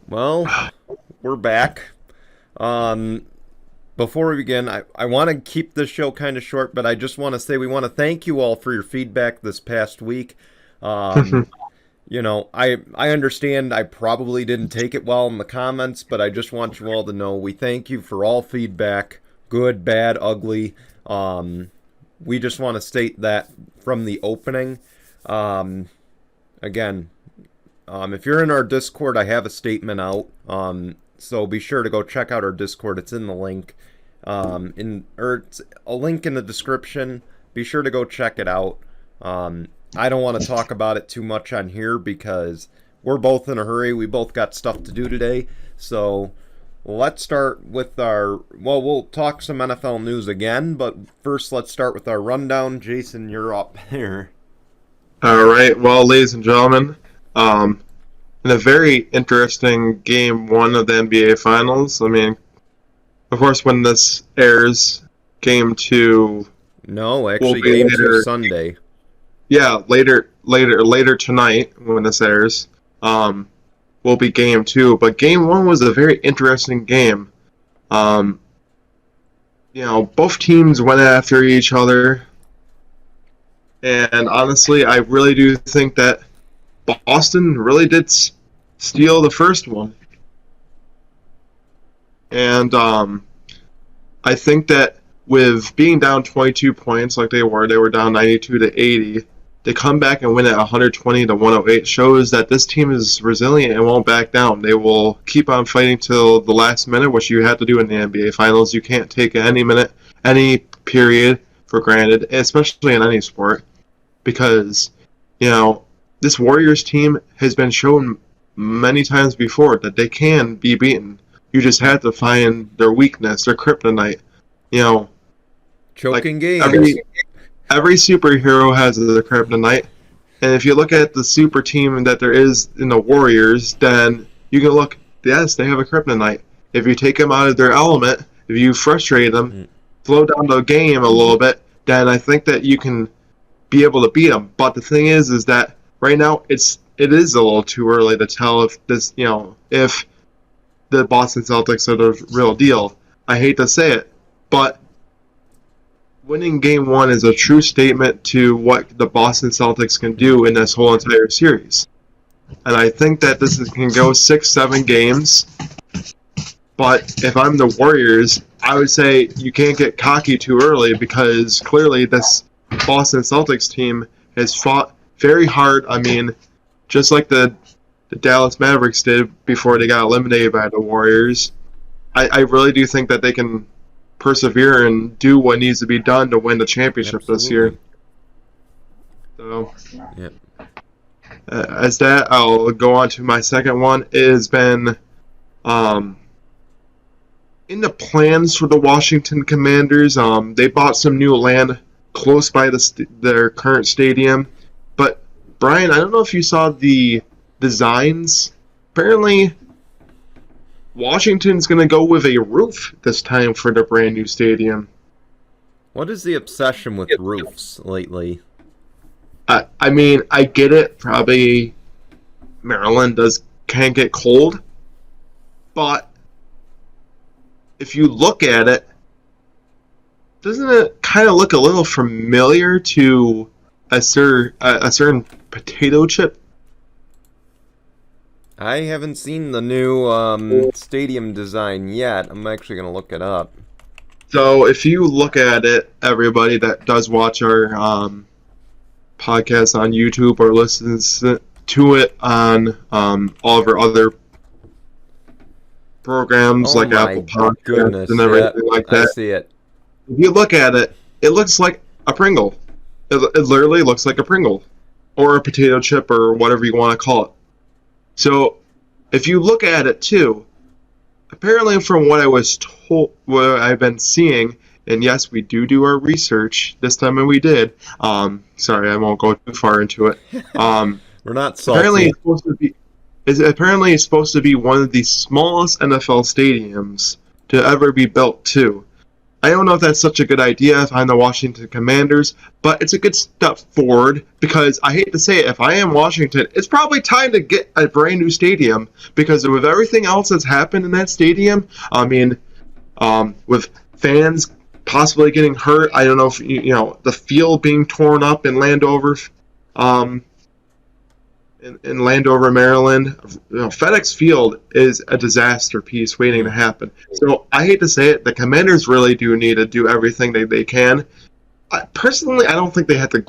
Well, we're back. Um, Before we begin, I want to keep this show kind of short, but I just want to say we want to thank you all for your feedback this past week. Um, I understand I probably didn't take it well in the comments, but I just want you all to know we thank you for all feedback, good, bad, ugly. We just want to state that from the opening. Um, Again, if you're in our Discord, I have a statement out. So be sure to go check out our Discord. It's in the link. It's a link in the description. Be sure to go check it out. I don't want to talk about it too much on here because we're both in a hurry. We both got stuff to do today. So let's start with we'll talk some NFL news again, but first let's start with our rundown. Jason, you're up here. All right, well, ladies and gentlemen, in a very interesting game one of the NBA Finals. I mean, of course, when this airs, game two No, will actually, be game later. two Sunday. Yeah, later tonight when this airs, will be game two. But game one was a very interesting game. Um, both teams went after each other. And honestly, I really do think that Boston really did steal the first one. And I think that with being down 22 points like they were down 92 to 80, they come back and win at 120 to 108 shows that this team is resilient and won't back down. They will keep on fighting till the last minute, which you have to do in the NBA Finals. You can't take any minute, any period for granted, especially in any sport. Because, this Warriors team has been shown many times before that they can be beaten. You just have to find their weakness, their kryptonite. Choking Like games. every superhero has their kryptonite. And if you look at the super team that there is in the Warriors, then you can look, yes, they have a kryptonite. If you take them out of their element, if you frustrate them, slow down the game a little bit, then I think that you can be able to beat them. But the thing is that right now it is a little too early to tell if this, if the Boston Celtics are the real deal. I hate to say it, but winning game one is a true statement to what the Boston Celtics can do in this whole entire series. And I think that can go 6-7 games. But if I'm the Warriors, I would say you can't get cocky too early because clearly this Boston Celtics team has fought very hard. I mean, just like the Dallas Mavericks did before they got eliminated by the Warriors. I really do think that they can persevere and do what needs to be done to win the championship this year. So, Yep. As that, I'll go on to my second one. It has been in the plans for the Washington Commanders. They bought some new land close by their current stadium. But, Brian, I don't know if you saw the designs. Apparently, Washington's going to go with a roof this time for the brand new stadium. What is the obsession with roofs lately? I mean, I get it. Probably Maryland can get cold. But if you look at it, doesn't it kind of look a little familiar to a certain potato chip? I haven't seen the new stadium design yet. I'm actually going to look it up. So if you look at it, everybody that does watch our podcast on YouTube or listens to it on all of our other programs like Apple Podcasts and everything like that. I see it. If you look at it, it looks like a Pringle. It literally looks like a Pringle. Or a potato chip or whatever you want to call it. So, if you look at it too, apparently from what I was told, what I've been seeing, and yes, we do our research this time, and we did. Sorry, I won't go too far into it. We're not salty. Apparently, it's supposed to be one of the smallest NFL stadiums to ever be built too. I don't know if that's such a good idea if I'm the Washington Commanders, but it's a good step forward because I hate to say it, if I am Washington, it's probably time to get a brand new stadium because with everything else that's happened in that stadium, I mean, with fans possibly getting hurt, I don't know if, the field being torn up in Landover, in Landover, Maryland, FedEx Field is a disaster piece waiting to happen. So I hate to say it, the Commanders really do need to do everything they can. Personally, I don't think they have to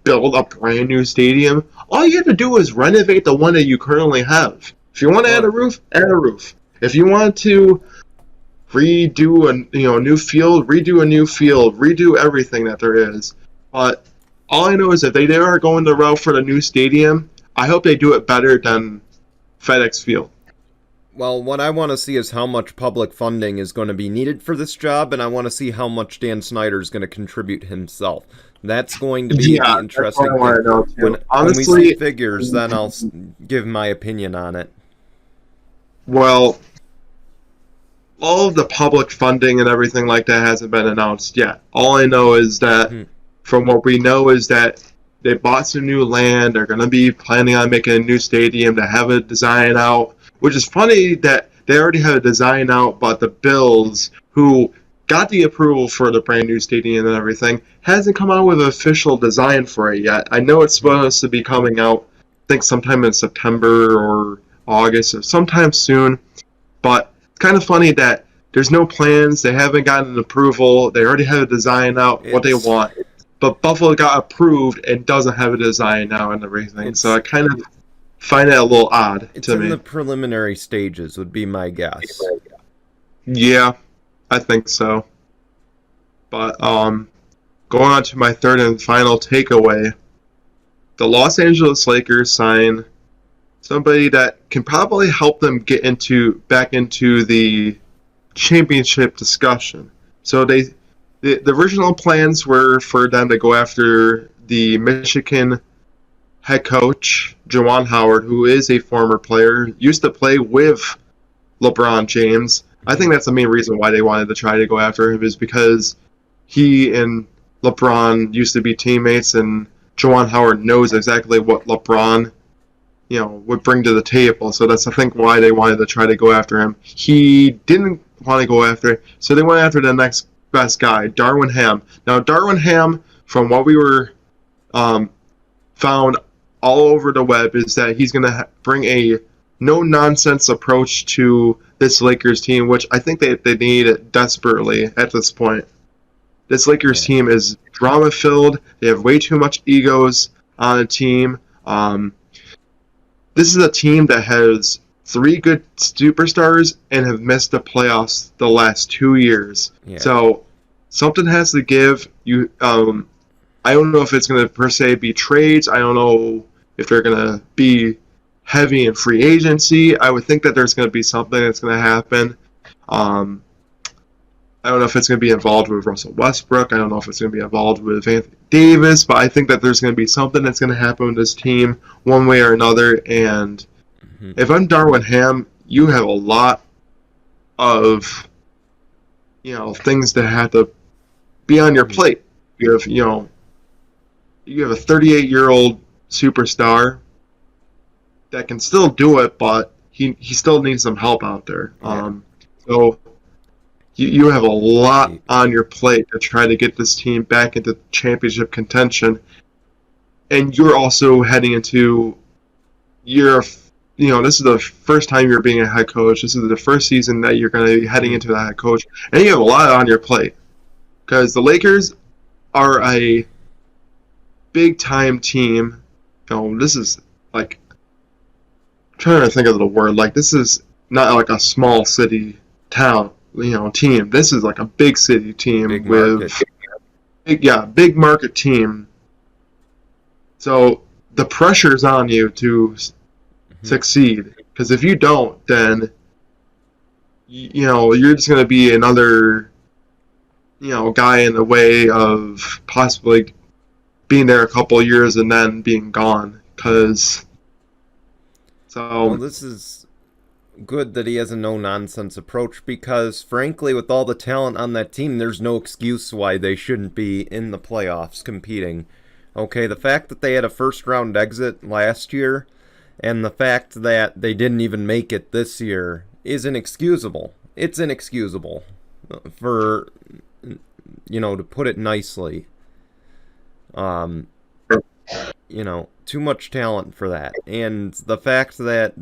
build a brand new stadium. All you have to do is renovate the one that you currently have. If you want to add a roof, add a roof. If you want to redo a new field, redo everything that there is. But all I know is if they are going the route for the new stadium, I hope they do it better than FedEx Field. Well, what I want to see is how much public funding is going to be needed for this job, and I want to see how much Dan Snyder is going to contribute himself. That's going to be the interesting thing. When we see figures, then I'll give my opinion on it. Well, all of the public funding and everything like that hasn't been announced yet. All I know is that, from what we know, is that they bought some new land. They're going to be planning on making a new stadium to have a design out, which is funny that they already have a design out, but the Bills, who got the approval for the brand new stadium and everything, hasn't come out with an official design for it yet. I know it's supposed to be coming out, I think sometime in September or August, or sometime soon, but it's kind of funny that there's no plans, they haven't gotten an approval, they already have a design out, what they want. But Buffalo got approved and doesn't have a design now and everything. So I kind of find that a little odd to me. It's in the preliminary stages, would be my guess. Yeah, I think so. But going on to my third and final takeaway, the Los Angeles Lakers sign somebody that can probably help them get back into the championship discussion. So the original plans were for them to go after the Michigan head coach, Juwan Howard, who is a former player, used to play with LeBron James. I think that's the main reason why they wanted to try to go after him, is because he and LeBron used to be teammates, and Juwan Howard knows exactly what LeBron, would bring to the table. So that's, I think, why they wanted to try to go after him. He didn't want to go after, so they went after the next best guy, Darwin Ham. Now, Darwin Ham, from what we were found all over the web, is that he's going to bring a no-nonsense approach to this Lakers team, which I think they need desperately at this point. This Lakers team is drama-filled. They have way too much egos on the team. This is a team that has 3 good superstars and have missed the playoffs the last 2 years. Yeah. So something has to give. I don't know if it's going to per se be trades. I don't know if they're going to be heavy in free agency. I would think that there's going to be something that's going to happen. I don't know if it's going to be involved with Russell Westbrook. I don't know if it's going to be involved with Anthony Davis, but I think that there's going to be something that's going to happen with this team one way or another. And if I'm Darwin Ham, you have a lot of, things that have to be on your plate. You have, you have a 38-year-old superstar that can still do it, but he still needs some help out there. So you have a lot on your plate to try to get this team back into championship contention, and you're also heading into this is the first time you're being a head coach. This is the first season that you're going to be heading into that head coach, and you have a lot on your plate because the Lakers are a big-time team. This is I'm trying to think of the word. This is not like a small city town, team. This is like a big city team big market team. So the pressure's on you to succeed, because if you don't, then you're just going to be another guy in the way of possibly being there a couple of years and then being gone. This is good that he has a no-nonsense approach because, frankly, with all the talent on that team, there's no excuse why they shouldn't be in the playoffs competing. Okay, the fact that they had a first-round exit last year and the fact that they didn't even make it this year is inexcusable. It's inexcusable for, to put it nicely. Too much talent for that. And the fact that,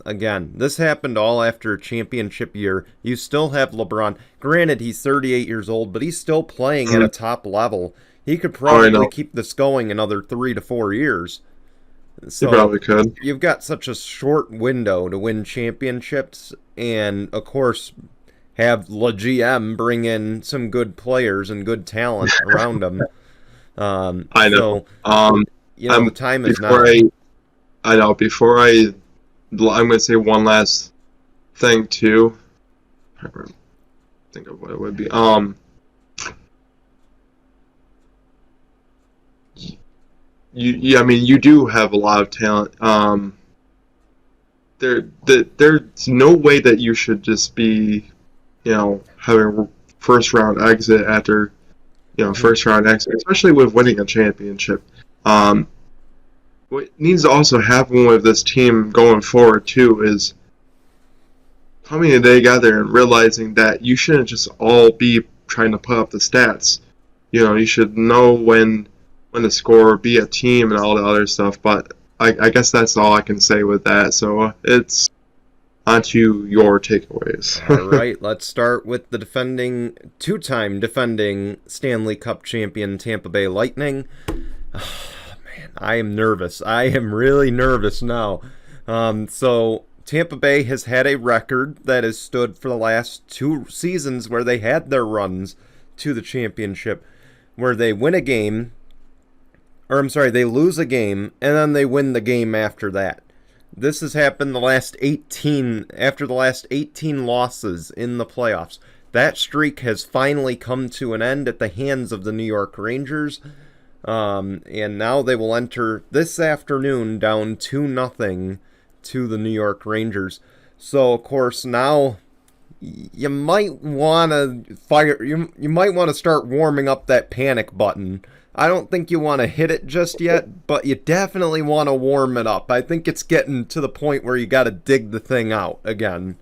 again, this happened all after a championship year. You still have LeBron. Granted, he's 38 years old, but he's still playing at a top level. He could probably keep this going another 3 to 4 years. So he probably could. You've got such a short window to win championships, and of course, have the GM bring in some good players and good talent around them. I know. The time is now. I know. I'm going to say one last thing too. I think of what it would be. You do have a lot of talent. There's no way that you should just be, having a first round exit after, first round exit, especially with winning a championship. What needs to also happen with this team going forward too is coming together and realizing that you shouldn't just all be trying to put up the stats. You should know when to score, be a team, and all the other stuff. But I guess that's all I can say with that. So it's on to your takeaways. All right, let's start with the two-time defending Stanley Cup champion Tampa Bay Lightning. I am nervous. I am really nervous now. So Tampa Bay has had a record that has stood for the last 2 seasons where they had their runs to the championship, where they win a game, they lose a game, and then they win the game after that. This has happened after the last 18 losses in the playoffs. That streak has finally come to an end at the hands of the New York Rangers. And now they will enter this afternoon down 2-0 to the New York Rangers. So, of course, now you might want to you might want to start warming up that panic button. I don't think you want to hit it just yet, but you definitely want to warm it up. I think it's getting to the point where you got to dig the thing out again.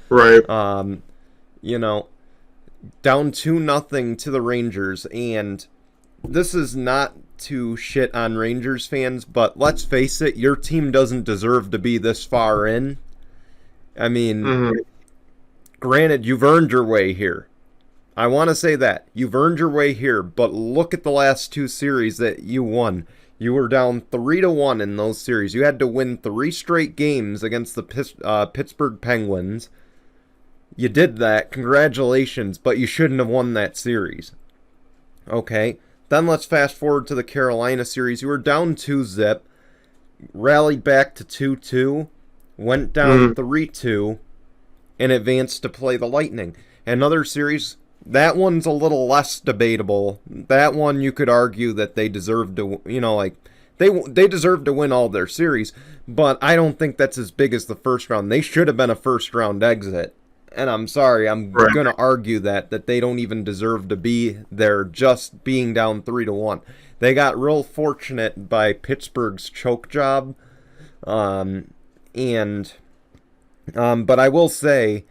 Right. Down 2-0 to the Rangers, and this is not to shit on Rangers fans, but let's face it, your team doesn't deserve to be this far in. I mean, Granted, you've earned your way here. I want to say that. You've earned your way here, but look at the last 2 series that you won. You were down 3-1 in those series. You had to win 3 straight games against the Pittsburgh Penguins. You did that. Congratulations, but you shouldn't have won that series. Okay? Then let's fast forward to the Carolina series. You were down 2-0, rallied back to 2-2, went down 3-2, and advanced to play the Lightning. Another series, that one's a little less debatable. That one you could argue that they deserve to, they deserve to win all their series, but I don't think that's as big as the first round. They should have been a first round exit. And I'm sorry, I'm going to argue that they don't even deserve to be there just being down 3-1. They got real fortunate by Pittsburgh's choke job. But I will say,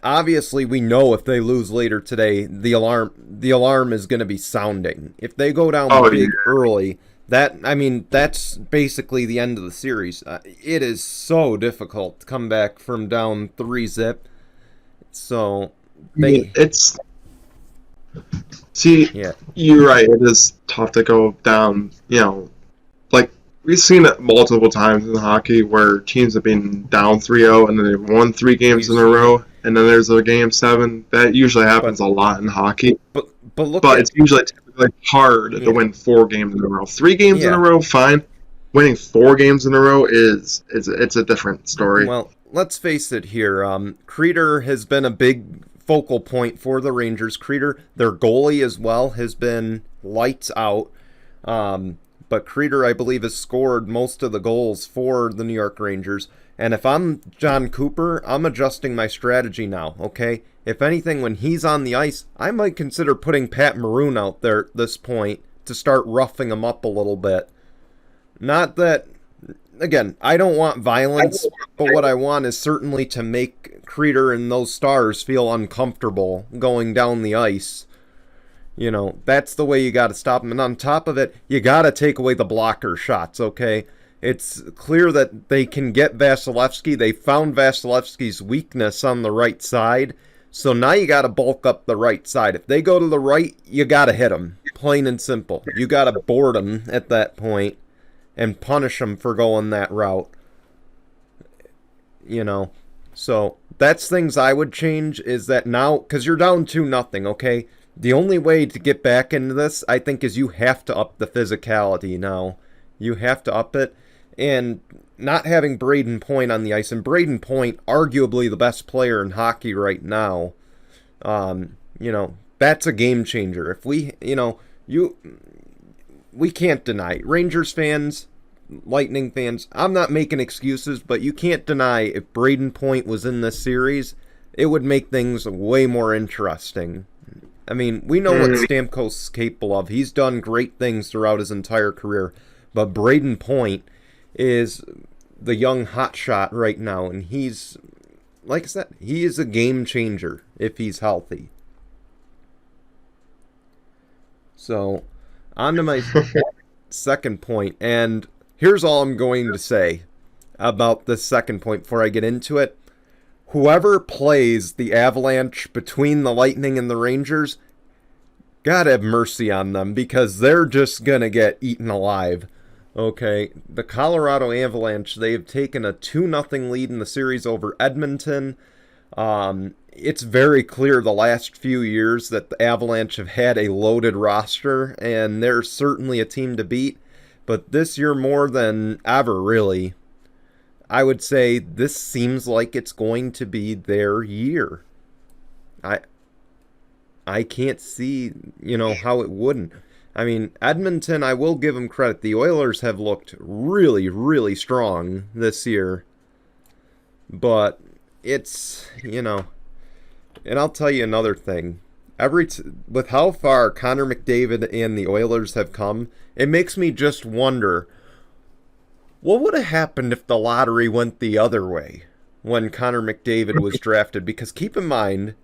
obviously we know if they lose later today, the alarm is going to be sounding. If they go down early, that's basically the end of the series. It is so difficult to come back from down 3-0. So you're right. It is tough to go down. Like we've seen it multiple times in hockey where teams have been down 3-0 and then they've won 3 games in a row, and then there's a game 7. That usually happens a lot in hockey. But it's usually typically hard to win 4 games in a row. 3 games in a row, fine. Winning 4 games in a row it's a different story. Well, let's face it here. Kreider has been a big focal point for the Rangers. Kreider, their goalie as well, has been lights out. But Kreider, I believe, has scored most of the goals for the New York Rangers. And if I'm John Cooper, I'm adjusting my strategy now, okay? If anything, when he's on the ice, I might consider putting Pat Maroon out there at this point to start roughing him up a little bit. Not that, again, I don't want violence, but what I want is certainly to make Creeder and those stars feel uncomfortable going down the ice. You know, that's the way you got to stop them. And on top of it, you got to take away the blocker shots, okay? It's clear that they can get Vasilevsky. They found Vasilevsky's weakness on the right side. So now you got to bulk up the right side. If they go to the right, you got to hit them. Plain and simple. You got to board them at that point and punish them for going that route. You know, so that's things I would change is that now, because you're down 2-0, okay? The only way to get back into this, I think, is you have to up the physicality now. You have to up it. And not having Braden Point on the ice, and Braden Point, arguably the best player in hockey right now, you know, that's a game changer. If we, you know, we can't deny it. Rangers fans, Lightning fans, I'm not making excuses, but you can't deny if Braden Point was in this series, it would make things way more interesting. I mean, we know what Stamkos is capable of. He's done great things throughout his entire career. But Braden Point is the young hotshot right now. And he's, like I said, he is a game changer if he's healthy. So, on to my second point. And here's all I'm going to say about this second point before I get into it. Whoever plays the Avalanche between the Lightning and the Rangers, God have mercy on them because they're just going to get eaten alive. Okay, the Colorado Avalanche, they've taken a 2-0 lead in the series over Edmonton. It's very clear the last few years that the Avalanche have had a loaded roster, and they're certainly a team to beat. But this year more than ever, really, I would say this seems like it's going to be their year. I can't see, you know, how it wouldn't. I mean, Edmonton, I will give them credit. The Oilers have looked really, really strong this year. But it's, you know, and I'll tell you another thing. With how far Connor McDavid and the Oilers have come, it makes me just wonder, what would have happened if the lottery went the other way when Connor McDavid was drafted? Because keep in mind,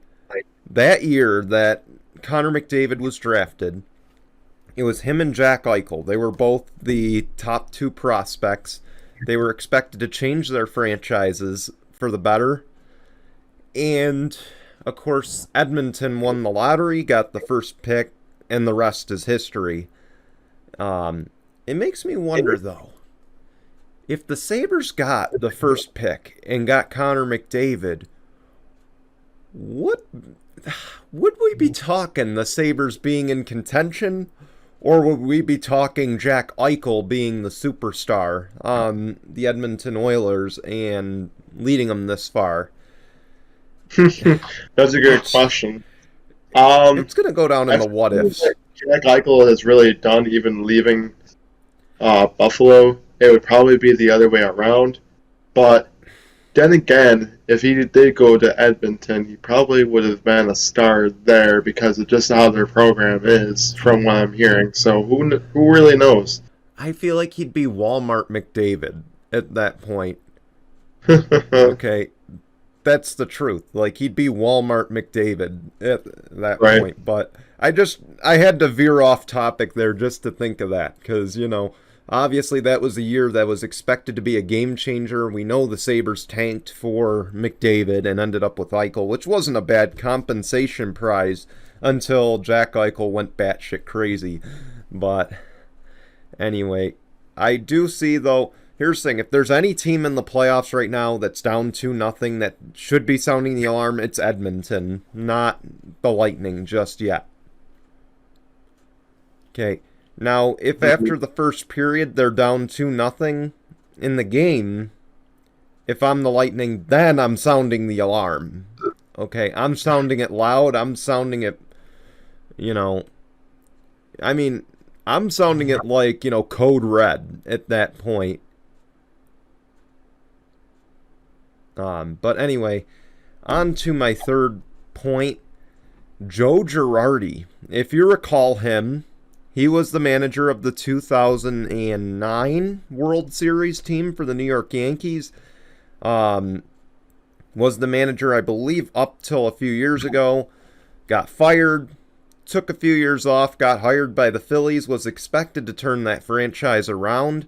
that year that Connor McDavid was drafted, it was him and Jack Eichel. They were both the top two prospects. They were expected to change their franchises for the better. And, of course, Edmonton won the lottery, got the first pick, and the rest is history. It makes me wonder, though, if the Sabres got the first pick and got Connor McDavid, what would we be talking? The Sabres being in contention? Or would we be talking Jack Eichel being the superstar on the Edmonton Oilers and leading them this far? That's a good question. It's going to go down in the what ifs. Jack Eichel has really done, even leaving Buffalo. It would probably be the other way around. But then again, if he did go to Edmonton, he probably would have been a star there because of just how their program is, from what I'm hearing. So who really knows? I feel like he'd be Walmart McDavid at that point. Okay, that's the truth. Like, he'd be Walmart McDavid at that point. But I had to veer off topic there just to think of that because, you know, obviously, that was a year that was expected to be a game changer. We know the Sabres tanked for McDavid and ended up with Eichel, which wasn't a bad compensation prize until Jack Eichel went batshit crazy. But anyway, I do see, though, here's the thing. If there's any team in the playoffs right now that's down 2-0 that should be sounding the alarm, it's Edmonton, not the Lightning just yet. Okay. Now, if after the first period they're down 2-0 in the game, if I'm the Lightning, then I'm sounding the alarm. Okay, I'm sounding it loud. I'm sounding it, you know, I mean, I'm sounding it like, you know, code red at that point. But anyway, on to my third point. Joe Girardi. If you recall him, he was the manager of the 2009 World Series team for the New York Yankees. Was the manager, I believe, up till a few years ago. Got fired, took a few years off, got hired by the Phillies, was expected to turn that franchise around.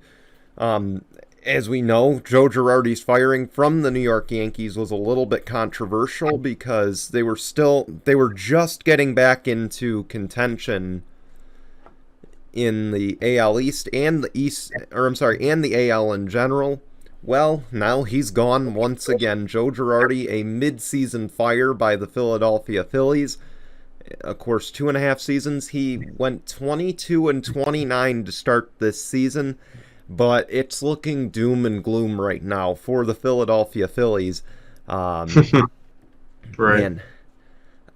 As we know, Joe Girardi's firing from the New York Yankees was a little bit controversial because they were just getting back into contention in the AL East and the AL in general. Well, now he's gone once again. Joe Girardi, a mid-season fire by the Philadelphia Phillies. Of course, 2.5 seasons. He went 22-29 to start this season. But it's looking doom and gloom right now for the Philadelphia Phillies. Right. Man,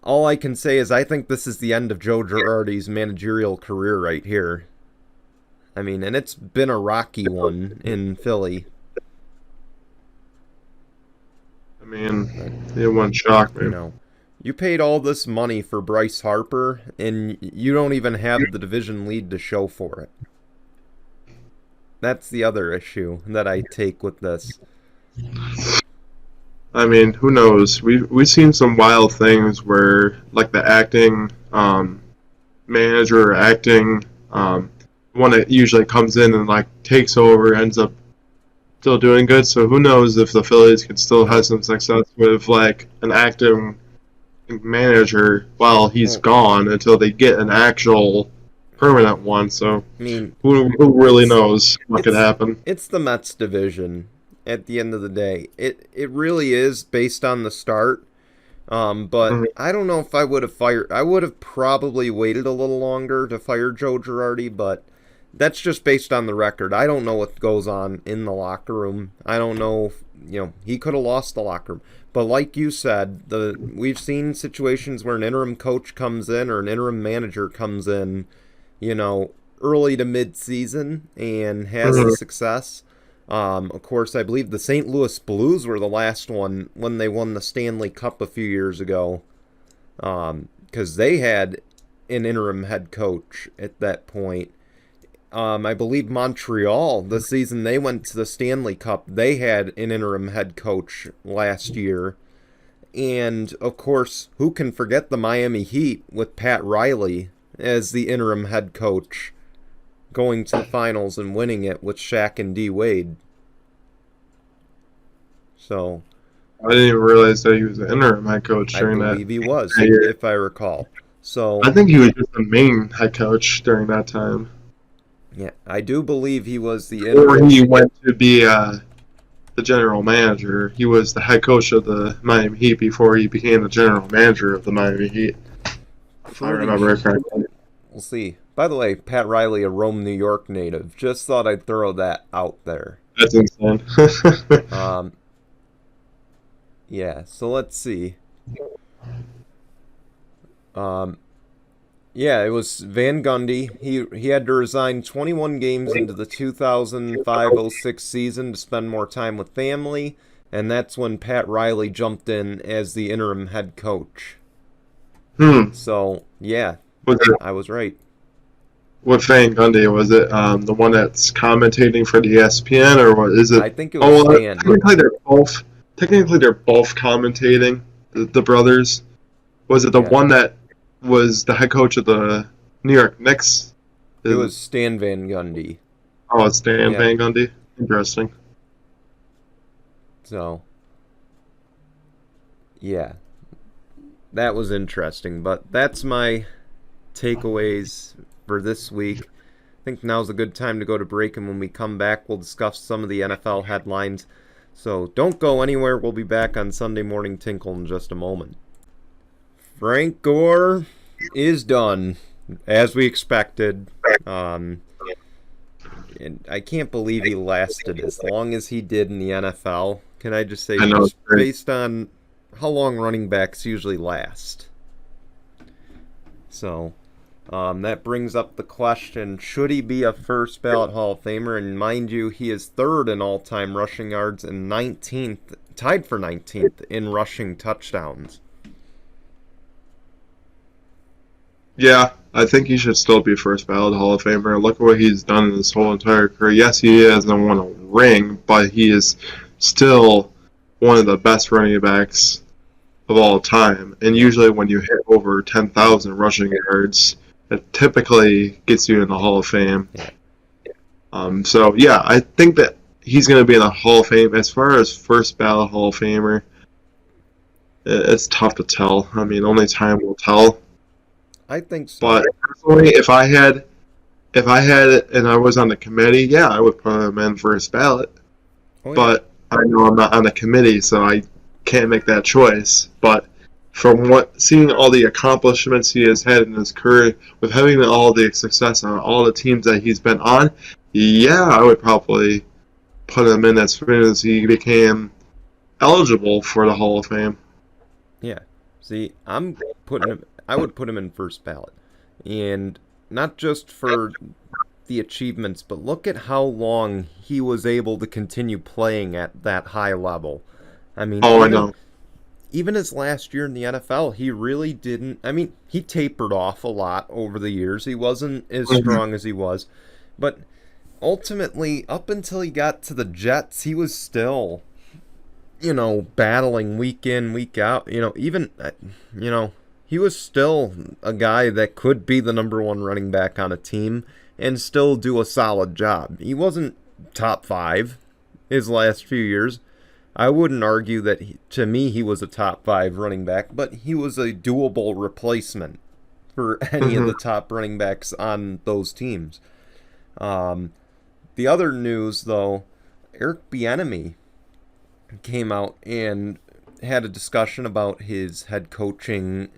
all I can say is I think this is the end of Joe Girardi's managerial career right here. I mean, and it's been a rocky one in Philly. I mean, it wouldn't shock me. You know, you paid all this money for Bryce Harper, and you don't even have the division lead to show for it. That's the other issue that I take with this. I mean, who knows? We've seen some wild things where, like, the acting manager or acting one that usually comes in and like takes over ends up still doing good. So who knows if the Phillies can still have some success with like an acting manager while he's gone until they get an actual permanent one. So I mean, who really knows what could happen? It's the Mets division at the end of the day. It really is based on the start. But I don't know if I would have fired. I would have probably waited a little longer to fire Joe Girardi, but that's just based on the record. I don't know what goes on in the locker room. I don't know if, he could have lost the locker room. But like you said, we've seen situations where an interim coach comes in or an interim manager comes in, early to mid-season and has success. Of course, I believe the St. Louis Blues were the last one when they won the Stanley Cup a few years ago, because they had an interim head coach at that point. I believe Montreal, the season they went to the Stanley Cup, they had an interim head coach last year. And, of course, who can forget the Miami Heat with Pat Riley as the interim head coach, going to the finals and winning it with Shaq and D. Wade. So, I didn't even realize that he was the interim head coach during that. I believe he was, if I recall. So I think he was just the main head coach during that time. Yeah, I do believe he was the interim. Or he went to be the general manager. He was the head coach of the Miami Heat before he became the general manager of the Miami Heat. If I remember correctly. We'll see. By the way, Pat Riley, a Rome, New York native. Just thought I'd throw that out there. That's insane. Yeah, so let's see. Yeah, it was Van Gundy. He had to resign 21 games into the 2005-06 season to spend more time with family, and that's when Pat Riley jumped in as the interim head coach. So, yeah, I was right. What Van Gundy? Was it the one that's commentating for the ESPN, or what is it? I think it was Stan. Technically, they're both commentating, the brothers. Was it the one that was the head coach of the New York Knicks? It was Stan Van Gundy. Oh, it's Stan Van Gundy. Interesting. So, yeah, that was interesting. But that's my takeaways for this week. I think now's a good time to go to break, and when we come back, we'll discuss some of the NFL headlines. So don't go anywhere. We'll be back on Sunday Morning Tinkle in just a moment. Frank Gore is done, as we expected. And I can't believe he lasted as long as he did in the NFL. Can I just say, just based on how long running backs usually last. So, That brings up the question, should he be a first ballot Hall of Famer? And mind you, he is third in all-time rushing yards and 19th, tied for 19th in rushing touchdowns. Yeah, I think he should still be first ballot Hall of Famer. Look at what he's done in his whole entire career. Yes, he hasn't won a ring, but he is still one of the best running backs of all time. And usually when you hit over 10,000 rushing yards, it typically gets you in the Hall of Fame. So, yeah, I think that he's going to be in the Hall of Fame. As far as first ballot Hall of Famer, it's tough to tell. I mean, only time will tell. I think so. But personally, if I had it and I was on the committee, yeah, I would put him in first ballot. Oh, yeah. But I know I'm not on the committee, so I can't make that choice. But from seeing all the accomplishments he has had in his career, with having all the success on all the teams that he's been on, yeah, I would probably put him in as soon as he became eligible for the Hall of Fame. Yeah. See, I would put him in first ballot. And not just for the achievements, but look at how long he was able to continue playing at that high level. I mean, I know. Even his last year in the NFL, he really didn't. I mean, he tapered off a lot over the years. He wasn't as strong as he was. But ultimately, up until he got to the Jets, he was still, battling week in, week out. He was still a guy that could be the number one running back on a team and still do a solid job. He wasn't top 5 his last few years. I wouldn't argue that, to me, he was a top 5 running back, but he was a doable replacement for any of the top running backs on those teams. The other news, though, Eric Bieniemy came out and had a discussion about his head coaching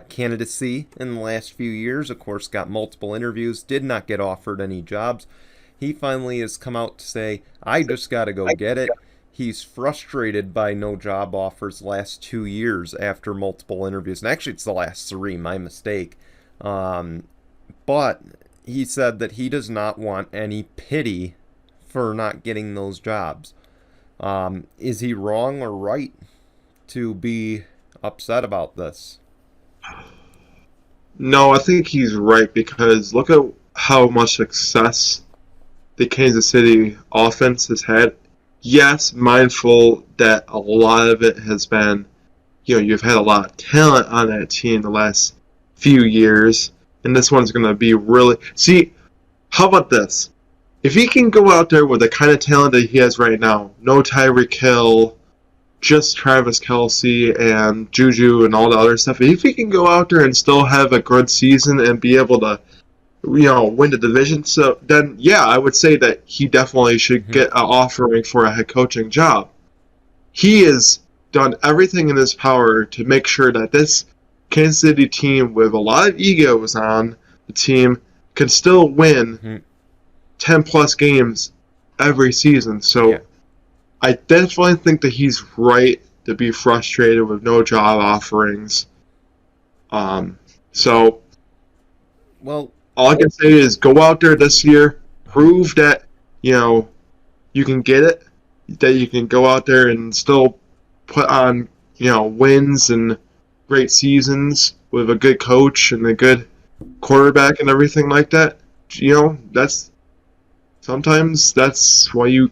candidacy in the last few years. Of course, got multiple interviews, did not get offered any jobs. He finally has come out to say, I just got to go get it. He's frustrated by no job offers last 2 years after multiple interviews. And actually, it's the last 3, my mistake. But he said that he does not want any pity for not getting those jobs. Is he wrong or right to be upset about this? No, I think he's right, because look at how much success the Kansas City offense has had. Yes, mindful that a lot of it has been, you've had a lot of talent on that team the last few years, and this one's going to be really... See, how about this? If he can go out there with the kind of talent that he has right now, no Tyreek Hill, just Travis Kelce and Juju and all the other stuff, if he can go out there and still have a good season and be able to, win the division, so then, yeah, I would say that he definitely should get an offering for a head coaching job. He has done everything in his power to make sure that this Kansas City team, with a lot of egos on the team, can still win 10-plus games every season. So, yeah. I definitely think that he's right to be frustrated with no job offerings. All I can say is go out there this year, prove that, you can get it, that you can go out there and still put on, wins and great seasons with a good coach and a good quarterback and everything like that. Sometimes that's what you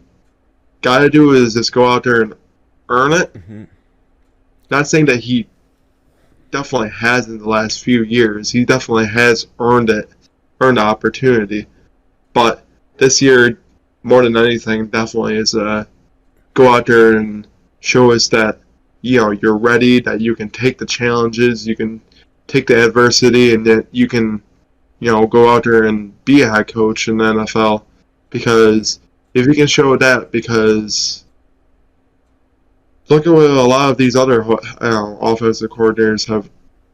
got to do, is just go out there and earn it. Not saying that he definitely has in the last few years. He definitely has earned the opportunity. But this year, more than anything, definitely is go out there and show us that you're ready, that you can take the challenges, you can take the adversity, and that you can go out there and be a head coach in the NFL. Because if you can show that, because look at what a lot of these other offensive coordinators have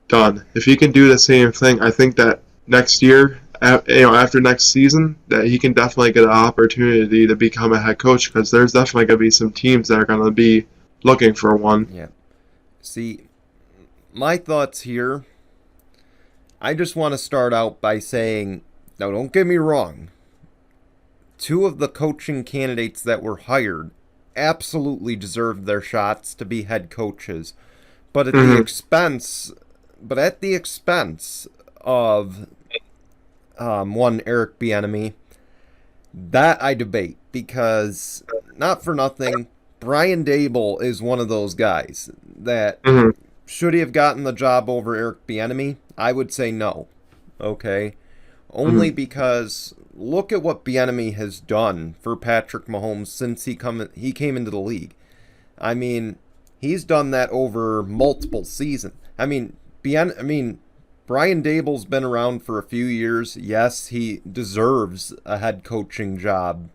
done. If he can do the same thing, I think that next year, after next season, that he can definitely get an opportunity to become a head coach, because there's definitely going to be some teams that are going to be looking for one. Yeah. See, my thoughts here, I just want to start out by saying, now don't get me wrong, two of the coaching candidates that were hired absolutely deserved their shots to be head coaches, but at the Hmm. expense, of one Eric Bieniemy. That I debate because, not for nothing, Brian Dable is one of those guys that Hmm. should he have gotten the job over Eric Bieniemy? I would say no. Okay, Hmm. only because look at what Bieniemy has done for Patrick Mahomes since he came into the league. I mean, he's done that over multiple seasons. I mean, Brian Dable's been around for a few years. Yes, he deserves a head coaching job.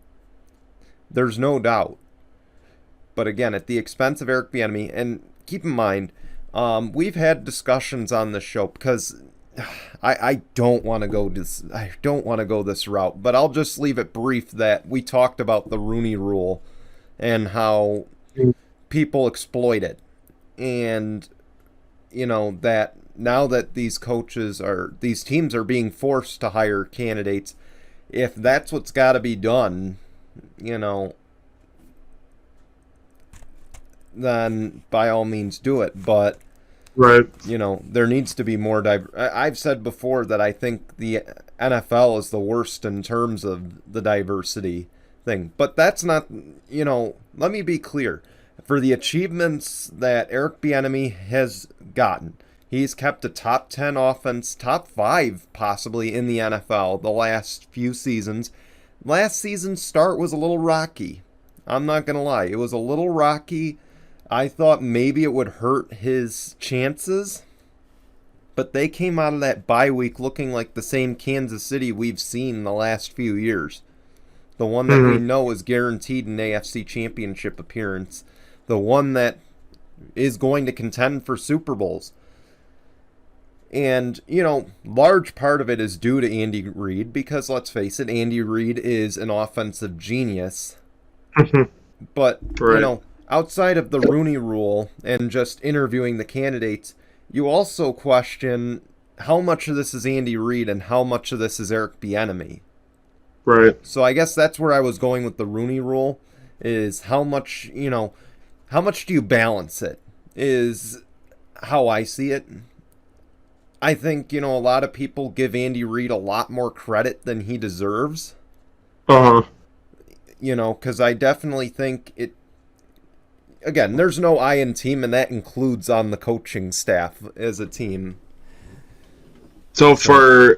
There's no doubt. But again, at the expense of Eric Bieniemy, and keep in mind, we've had discussions on this show because I don't want to go this route, but I'll just leave it brief that we talked about the Rooney Rule and how people exploit it, and that now that these teams are being forced to hire candidates, if that's what's got to be done, you know, then by all means do it. But Right. there needs to be more I've said before that I think the NFL is the worst in terms of the diversity thing. But that's not, let me be clear. For the achievements that Eric Bieniemy has gotten, he's kept a top 10 offense, top 5 possibly in the NFL the last few seasons. Last season's start was a little rocky. I'm not going to lie. It was a little rocky. I thought maybe it would hurt his chances, but they came out of that bye week looking like the same Kansas City we've seen the last few years. The one that we Hmm. know is guaranteed an AFC championship appearance. The one that is going to contend for Super Bowls. And, large part of it is due to Andy Reid because, let's face it, Andy Reid is an offensive genius. But, Right. outside of the Rooney Rule and just interviewing the candidates, you also question how much of this is Andy Reid and how much of this is Eric Bieniemy. Right. So I guess that's where I was going with the Rooney Rule is how much do you balance it is how I see it. I think, a lot of people give Andy Reid a lot more credit than he deserves, Uh huh. because I definitely think it. Again, there's no I in team, and that includes on the coaching staff as a team. So So,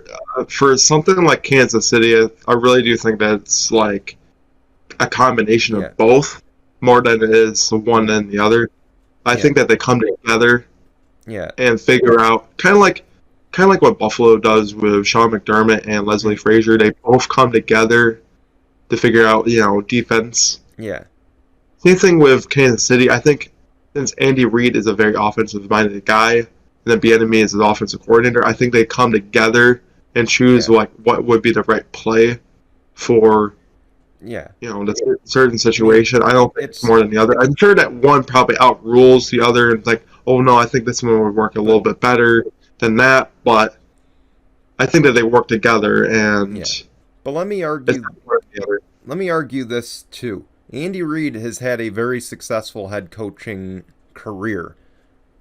for something like Kansas City, I really do think that it's like a combination yeah, of both more than it is one and the other. I yeah, think that they come together yeah, and figure out kind of like what Buffalo does with Sean McDermott and Leslie mm, Frazier. They both come together to figure out defense. yeah, Same thing with Kansas City. I think since Andy Reid is a very offensive minded guy, and then Bieniemy is the offensive coordinator, I think they come together and choose yeah, like what would be the right play for yeah. the certain I mean, situation. I don't think it's it's more than the other. I'm sure that one probably outrules the other, and like, oh no, I think this one would work a little but bit better than that. But I think that they work together, and yeah. But let me it's argue not one or the other. this too. Andy Reid has had a very successful head coaching career.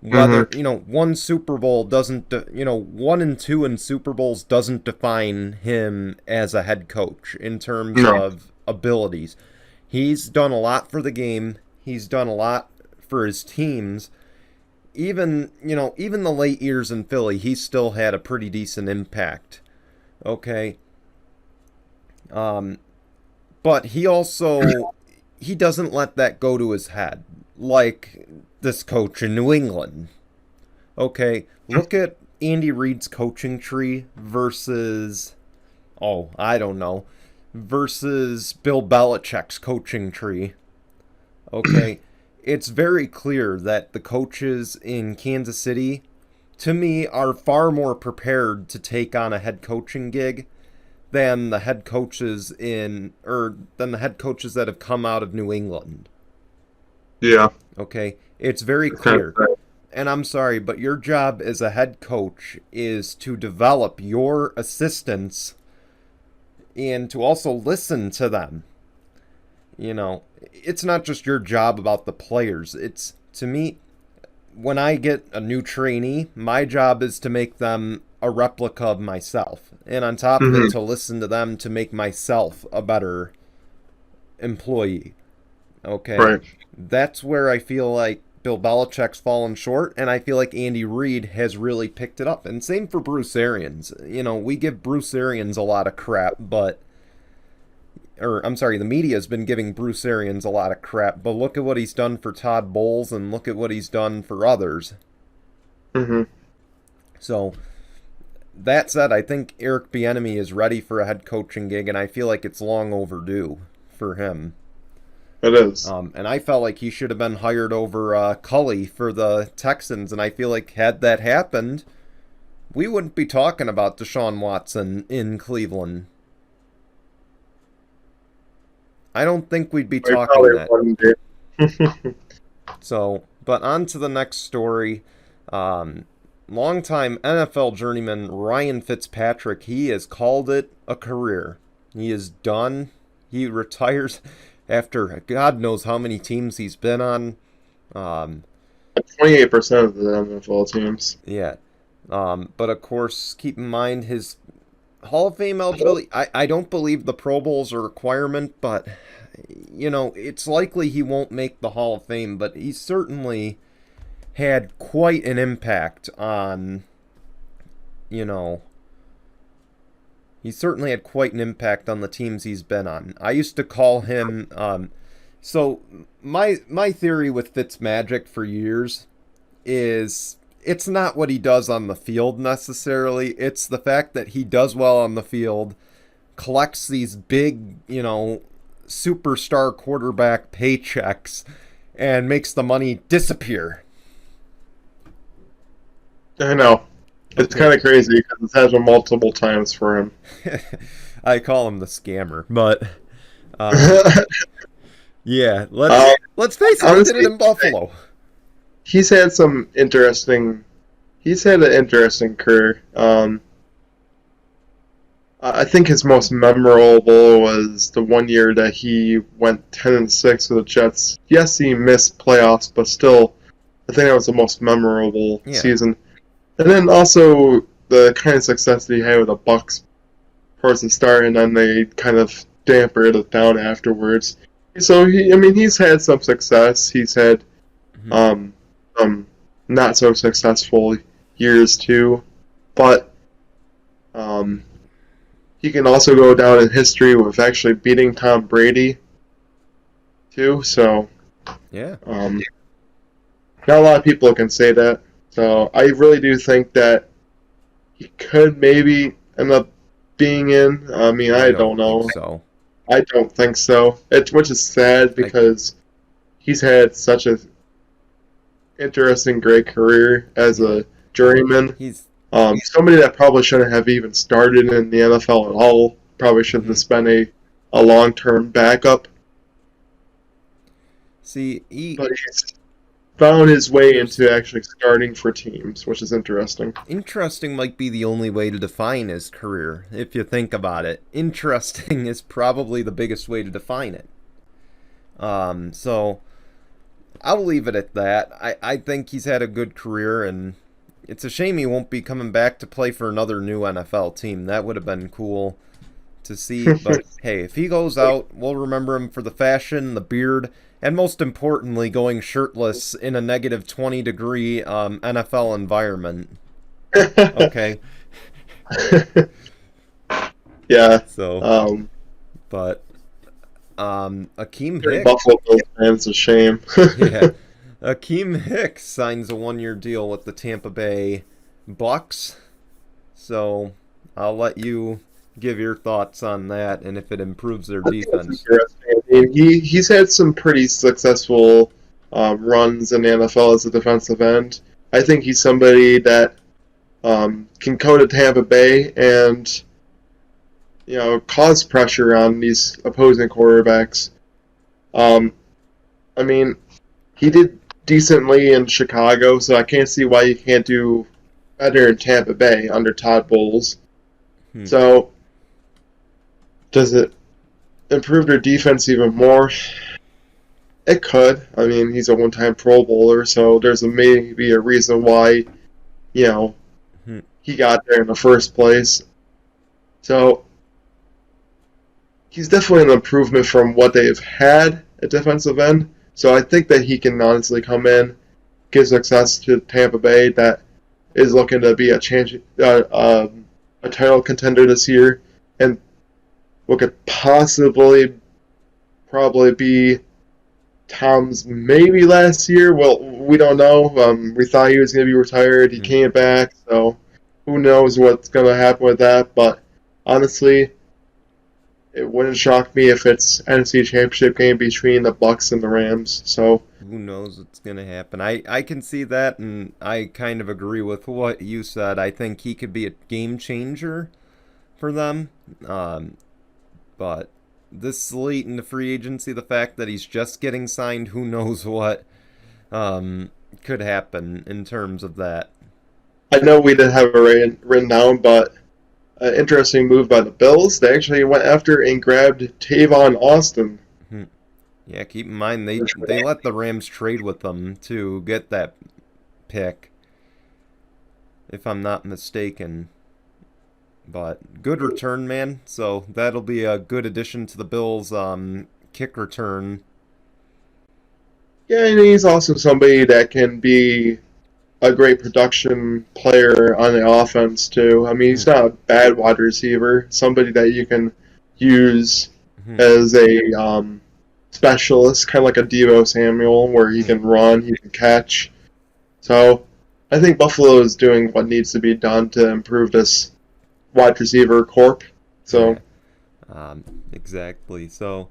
Whether, Mm-hmm. one Super Bowl doesn't, 1 and 2 in Super Bowls doesn't define him as a head coach in terms No. of abilities. He's done a lot for the game. He's done a lot for his teams. Even the late years in Philly, he still had a pretty decent impact. Okay. Um, but he doesn't let that go to his head like this coach in New England. Okay, look at Andy Reid's coaching tree versus, oh, I don't know, versus Bill Belichick's coaching tree. Okay, it's very clear that the coaches in Kansas City, to me, are far more prepared to take on a head coaching gig than the head coaches that have come out of New England. Yeah. Okay, it's very Kind clear. of, and I'm sorry, but your job as a head coach is to develop your assistants and to also listen to them. You know, it's not just your job about the players. It's, to me, when I get a new trainee, my job is to make them a replica of myself. And on top of it, to listen to them to make myself a better employee. Okay? Right. That's where I feel like Bill Belichick's fallen short, and I feel like Andy Reid has really picked it up. And same for Bruce Arians. You know, we give Bruce Arians a lot of crap, but... Or, I'm sorry, the media's been giving Bruce Arians a lot of crap, but look at what he's done for Todd Bowles, and look at what he's done for others. So, that said, I think Eric Bieniemy is ready for a head coaching gig, and I feel like it's long overdue for him. It is. And I felt like he should have been hired over Culley for the Texans, and I feel like had that happened, we wouldn't be talking about Deshaun Watson in Cleveland. I don't think we'd be talking that. So, but on to the next story. Longtime NFL journeyman Ryan Fitzpatrick, he has called it a career. He is done. He retires after God knows how many teams he's been on. 28% of the NFL teams. Yeah. But of course, keep in mind his Hall of Fame eligibility. I don't believe the Pro Bowl's a requirement, but, you know, it's likely he won't make the Hall of Fame, but he certainly had quite an impact on, you know, he certainly had quite an impact on the teams he's been on. I used to call him, so my theory with Fitzmagic for years is it's not what he does on the field necessarily. It's the fact that he does well on the field, collects these big, you know, superstar quarterback paychecks, and makes the money disappear. I know. It's kind of crazy because it's happened multiple times for him. I call him the scammer, but yeah, let's face it, he did it in Buffalo. He's had an interesting career. I think his most memorable was the one year that he went 10-6 with the Jets. Yes, he missed playoffs, but still, I think that was the most memorable season. And then also the kind of success that he had with the Bucks towards the start, and then they kind of dampened it down afterwards. So he's had some success. He's had not so successful years too, but he can also go down in history with actually beating Tom Brady too. So yeah, not a lot of people can say that. So I really do think that he could maybe end up being in. I mean, I don't know. So. I don't think so. Which is sad because he's had such a interesting, great career as a journeyman. He's somebody that probably shouldn't have even started in the NFL at all. Probably should have just been a long-term backup. But he's found his way into actually starting for teams, which is interesting. Interesting might be the only way to define his career, if you think about it. Interesting is probably the biggest way to define it. So I'll leave it at that. I think he's had a good career, and it's a shame he won't be coming back to play for another new NFL team. That would have been cool to see. But hey, if he goes out, we'll remember him for the fashion, the beard, and most importantly, going shirtless in a negative 20-degree NFL environment. Okay. Yeah. So, but Akeem Hicks. Buffalo Bills fans, a shame. Yeah. Akeem Hicks signs a one-year deal with the Tampa Bay Bucks. So I'll let you give your thoughts on that and if it improves their defense. He's had some pretty successful runs in the NFL as a defensive end. I think he's somebody that can go to Tampa Bay and cause pressure on these opposing quarterbacks. I mean, he did decently in Chicago, so I can't see why you can't do better in Tampa Bay under Todd Bowles. So, does it improve their defense even more? It could. I mean, he's a one-time Pro Bowler, so there's maybe a reason why, you know, he got there in the first place. So, he's definitely an improvement from what they've had at defensive end. So I think that he can honestly come in, give success to Tampa Bay that is looking to be a title contender this year, and what could probably be Tom's maybe last year. Well, we don't know. We thought he was going to be retired. He came back, so who knows what's going to happen with that. But honestly, it wouldn't shock me if it's NFC Championship game between the Bucks and the Rams. So who knows what's going to happen? I can see that, and I kind of agree with what you said. I think he could be a game changer for them. But this late in the free agency, the fact that he's just getting signed, who knows what could happen in terms of that. I know we didn't have it written down, but an interesting move by the Bills. They actually went after and grabbed Tavon Austin. Yeah, keep in mind they let the Rams trade with them to get that pick, if I'm not mistaken. But good return, man. So that'll be a good addition to the Bills' kick return. Yeah, and he's also somebody that can be a great production player on the offense too. I mean, he's not a bad wide receiver. Somebody that you can use as a specialist, kind of like a Deebo Samuel, where he can run, he can catch. So I think Buffalo is doing what needs to be done to improve this wide receiver corp. So exactly. So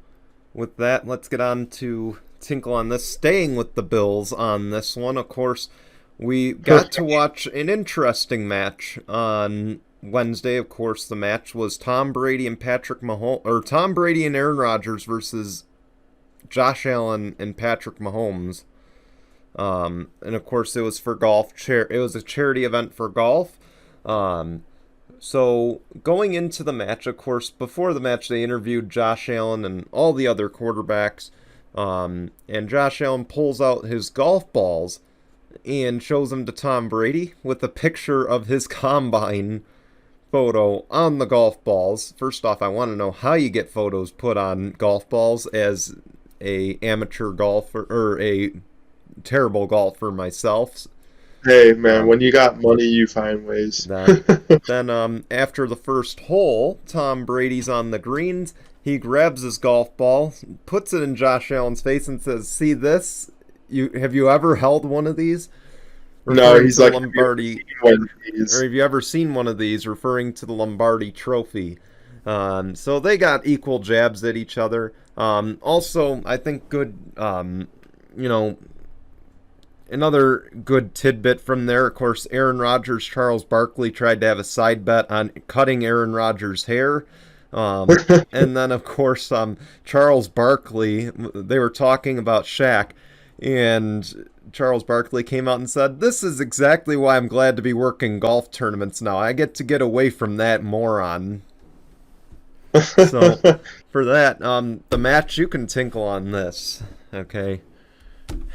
with that, let's get on to Tinkle on this. Staying with the Bills on this one, of course. We got to watch an interesting match on Wednesday. Of course, the match was Tom Brady and Tom Brady and Aaron Rodgers versus Josh Allen and Patrick Mahomes. And of course, it was for golf. It was a charity event for golf. So going into the match, of course, before the match, they interviewed Josh Allen and all the other quarterbacks. And Josh Allen pulls out his golf balls and shows them to Tom Brady with a picture of his combine photo on the golf balls. First off, I want to know how you get photos put on golf balls as a amateur golfer or a terrible golfer myself. Hey man, when you got money, you find ways. Then after the first hole, Tom Brady's on the greens. He grabs his golf ball, puts it in Josh Allen's face, and says, "See this? Have you ever held one of these?" No, he's like, Lombardi. Or have you ever seen one of these? Referring to the Lombardi Trophy. So they got equal jabs at each other. Also, I think good. Another good tidbit from there. Of course, Aaron Rodgers, Charles Barkley tried to have a side bet on cutting Aaron Rodgers' hair. And then, of course, Charles Barkley, they were talking about Shaq, and Charles Barkley came out and said, "This is exactly why I'm glad to be working golf tournaments now. I get to get away from that moron." So, for that, the match, you can tinkle on this, okay?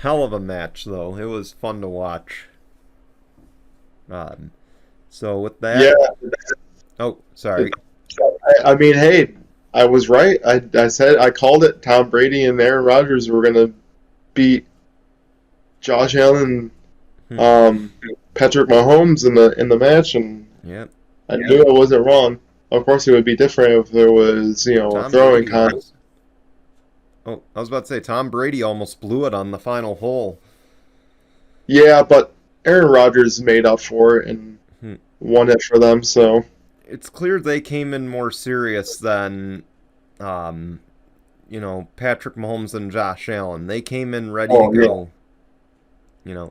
Hell of a match, though. It was fun to watch. So, with that... Yeah. Oh, sorry. I mean, hey, I was right. I called it. Tom Brady and Aaron Rodgers were going to beat Josh Allen and Patrick Mahomes in the match, and I knew I wasn't wrong. Of course, it would be different if there was, a throwing contest. Oh, I was about to say, Tom Brady almost blew it on the final hole. Yeah, but Aaron Rodgers made up for it and won it for them, so... It's clear they came in more serious than, Patrick Mahomes and Josh Allen. They came in ready to go. Yeah.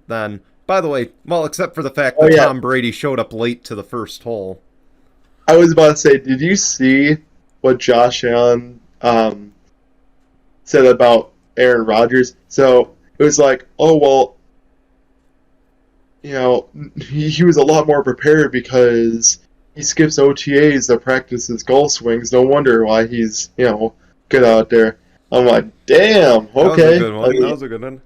Then, by the way, well, except for the fact that Tom Brady showed up late to the first hole. I was about to say, did you see what Josh Allen said about Aaron Rodgers? So it was like, oh well, you know, he was a lot more prepared because he skips OTAs to practice his goal swings. No wonder why he's, good out there. I'm like, damn, That was a okay. good one. That was a good one.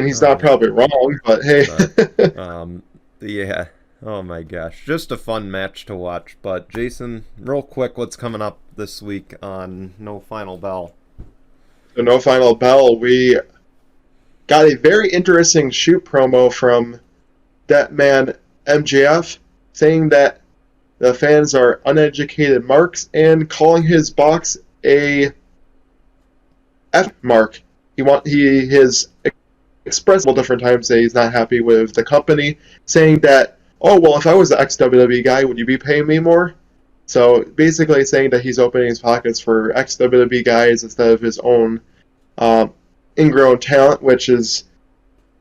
He's not probably wrong, but hey. But, yeah. Oh my gosh, just a fun match to watch. But Jason, real quick, what's coming up this week on No Final Bell? So no final bell. We got a very interesting shoot promo from that man MJF saying that the fans are uneducated marks and calling his box a F mark. He has expressed multiple different times that he's not happy with the company, saying that, oh well, if I was the ex-WWE guy, would you be paying me more? So basically saying that he's opening his pockets for ex-WWE guys instead of his own ingrown talent, which is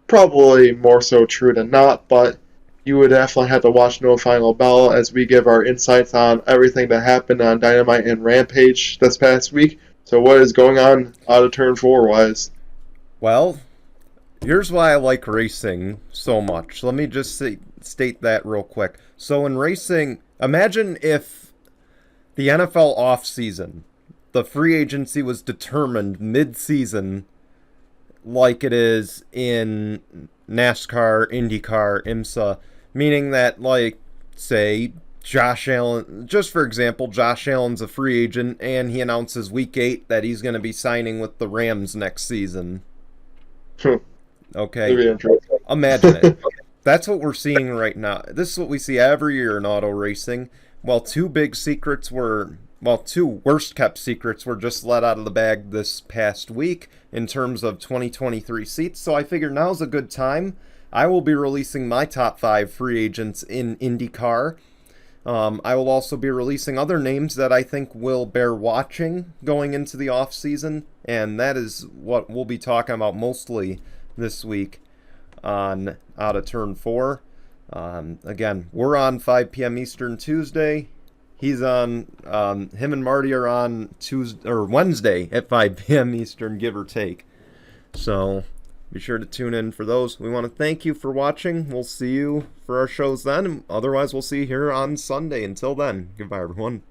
probably more so true than not, but you would definitely have to watch No Final Bell as we give our insights on everything that happened on Dynamite and Rampage this past week. So what is going on out of turn 4 wise? Well, here's why I like racing so much. Let me just state that real quick. So in racing, imagine if the NFL offseason, the free agency was determined mid-season like it is in NASCAR, IndyCar, IMSA, meaning that, like, say, Josh Allen, just for example, Josh Allen's a free agent and he announces week 8 that he's going to be signing with the Rams next season. Okay, imagine it. That's what we're seeing right now. This is what we see every year in auto racing. Two worst kept secrets were just let out of the bag this past week in terms of 2023 seats. So I figured now's a good time. I will be releasing my top 5 free agents in IndyCar. I will also be releasing other names that I think will bear watching going into the off season, and that is what we'll be talking about mostly this week on Out of Turn 4. Again, we're on 5 p.m. Eastern Tuesday. He's on, him and Marty are on Wednesday at 5 p.m. Eastern, give or take. So be sure to tune in for those. We want to thank you for watching. We'll see you for our shows then. Otherwise, we'll see you here on Sunday. Until then, goodbye, everyone.